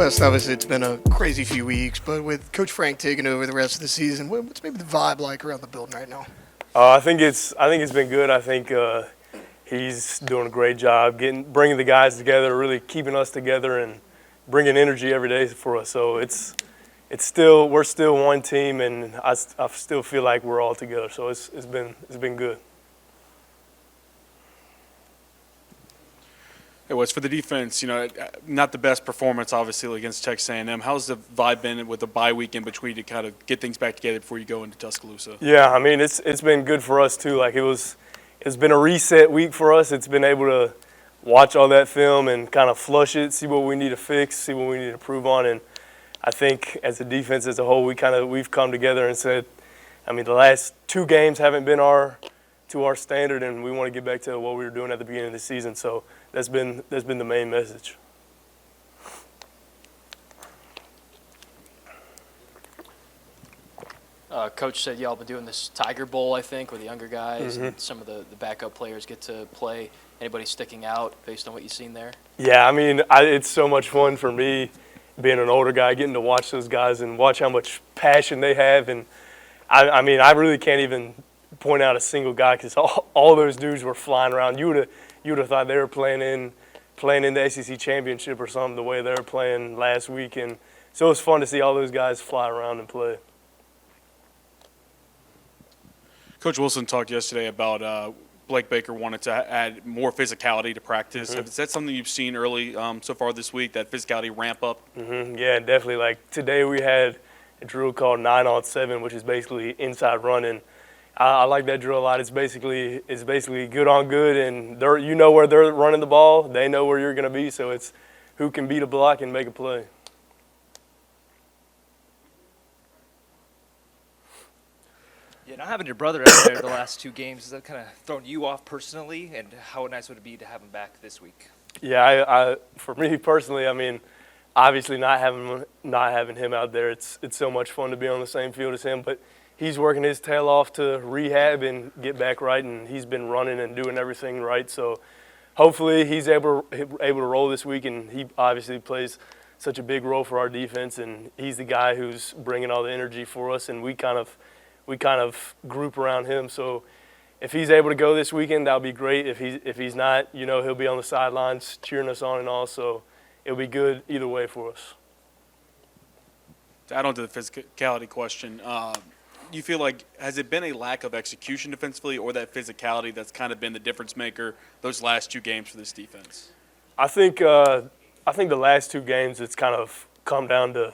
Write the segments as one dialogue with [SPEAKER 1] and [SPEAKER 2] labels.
[SPEAKER 1] West, obviously it's been a crazy few weeks, but with Coach Frank taking over the rest of the season, what's maybe the vibe like around the building right now?
[SPEAKER 2] I think it's been good. I think he's doing a great job bringing the guys together, really keeping us together, and bringing energy every day for us. So we're still one team, and I still feel like we're all together. So it's been good.
[SPEAKER 3] It was for the defense, not the best performance, obviously, against Texas A&M. How's the vibe been with the bye week in between to kind of get things back together before you go into Tuscaloosa?
[SPEAKER 2] Yeah, I mean, it's been good for us, too. Like, it's been a reset week for us. It's been able to watch all that film and kind of flush it, see what we need to fix, see what we need to improve on. And I think as a defense as a whole, we've come together and said, I mean, the last two games haven't been to our standard, and we want to get back to what we were doing at the beginning of the season. So that's been the main message.
[SPEAKER 4] Coach said y'all been doing this Tiger Bowl, I think, with the younger guys, and some of the backup players get to play. Anybody sticking out based on what you've seen there?
[SPEAKER 2] Yeah, I mean, it's so much fun for me being an older guy, getting to watch those guys and watch how much passion they have. And I mean, I really can't even point out a single guy because all those dudes were flying around. You would have thought they were playing in the SEC championship or something the way they were playing last week. And so it was fun to see all those guys fly around and play.
[SPEAKER 3] Coach Wilson talked yesterday about Blake Baker wanted to add more physicality to practice. Is that something you've seen early so far this week, that physicality ramp up?
[SPEAKER 2] Yeah, definitely. Like today we had a drill called 9-on-7, which is basically inside running. I like that drill a lot. It's basically good on good, and you know where they're running the ball. They know where you're going to be, so it's who can beat a block and make a play.
[SPEAKER 5] Yeah, not having your brother out there the last two games, has that kind of thrown you off personally, and how nice would it be to have him back this week?
[SPEAKER 2] Yeah, for me personally, I mean, obviously not having him out there, it's so much fun to be on the same field as him, but he's working his tail off to rehab and get back right, and he's been running and doing everything right. So hopefully he's able to roll this week, and he obviously plays such a big role for our defense, and he's the guy who's bringing all the energy for us, and we kind of group around him. So if he's able to go this weekend, that'll be great. If he's not, he'll be on the sidelines cheering us on and all. So it'll be good either way for us.
[SPEAKER 3] To add on to the physicality question, you feel like, has it been a lack of execution defensively, or that physicality that's kind of been the difference maker those last two games for this defense?
[SPEAKER 2] I think the last two games it's kind of come down to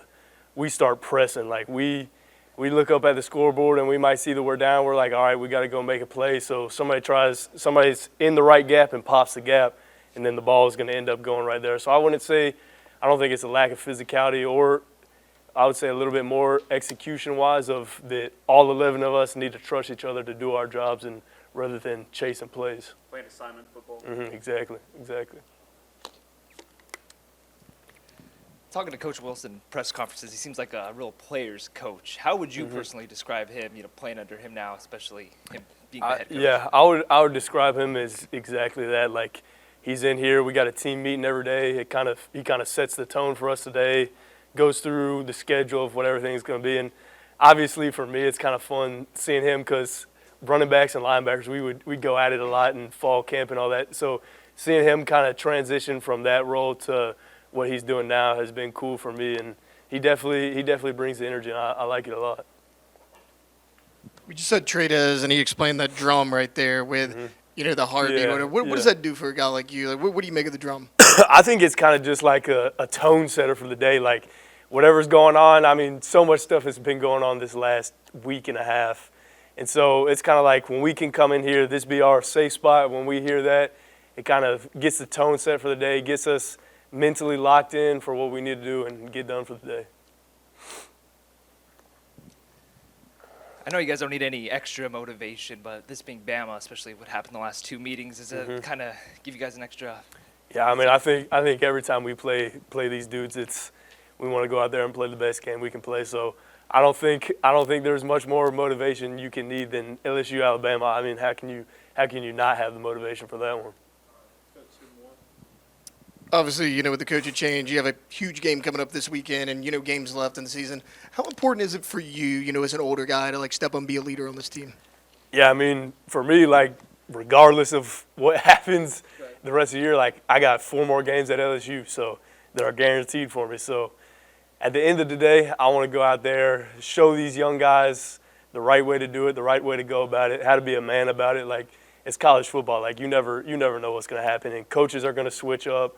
[SPEAKER 2] we start pressing. Like we look up at the scoreboard and we might see that we're down. We're like, all right, we got to go make a play. So somebody's in the right gap and pops the gap, and then the ball is going to end up going right there. So I don't think it's a lack of physicality, or I would say a little bit more execution-wise of that all 11 of us need to trust each other to do our jobs, and rather than chasing plays.
[SPEAKER 3] Playing assignment football.
[SPEAKER 2] Exactly.
[SPEAKER 5] Talking to Coach Wilson press conferences, he seems like a real player's coach. How would you personally describe him, playing under him now, especially him being the head coach?
[SPEAKER 2] Yeah, I would describe him as exactly that. Like, he's in here, we got a team meeting every day. He kind of sets the tone for us today, goes through the schedule of what everything's going to be. And obviously for me, it's kind of fun seeing him because running backs and linebackers, we'd go at it a lot in fall camp and all that. So seeing him kind of transition from that role to what he's doing now has been cool for me, and he definitely brings the energy, and I like it a lot.
[SPEAKER 1] We just said Trades, and he explained that drum right there with, the heartbeat.
[SPEAKER 2] Yeah,
[SPEAKER 1] What does that do for a guy like you? Like, what do you make of the drum?
[SPEAKER 2] I think it's kind of just like a tone setter for the day. Like, whatever's going on, I mean, so much stuff has been going on this last week and a half. And so it's kind of like when we can come in here, this be our safe spot. When we hear that, it kind of gets the tone set for the day, gets us mentally locked in for what we need to do and get done for the day.
[SPEAKER 5] I know you guys don't need any extra motivation, but this being Bama, especially what happened the last two meetings, does it kind of give you guys an extra?
[SPEAKER 2] Yeah, I mean, I think every time we play these dudes, we want to go out there and play the best game we can play. So I don't think there's much more motivation you can need than LSU Alabama. I mean, how can you not have the motivation for that one?
[SPEAKER 1] Obviously, with the coaching change, you have a huge game coming up this weekend and, games left in the season. How important is it for you, as an older guy to, step up and be a leader on this team?
[SPEAKER 2] Yeah, I mean, for me, regardless of what happens the rest of the year, I got 4 more games at LSU, so that are guaranteed for me. So at the end of the day, I want to go out there, show these young guys the right way to do it, the right way to go about it, how to be a man about it. It's college football. You never know what's going to happen, and coaches are going to switch up,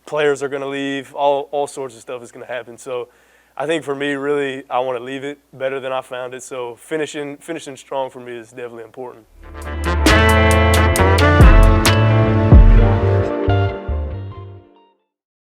[SPEAKER 2] players are going to leave, all sorts of stuff is going to happen. So I think for me, really, I want to leave it better than I found it. So finishing strong for me is definitely important.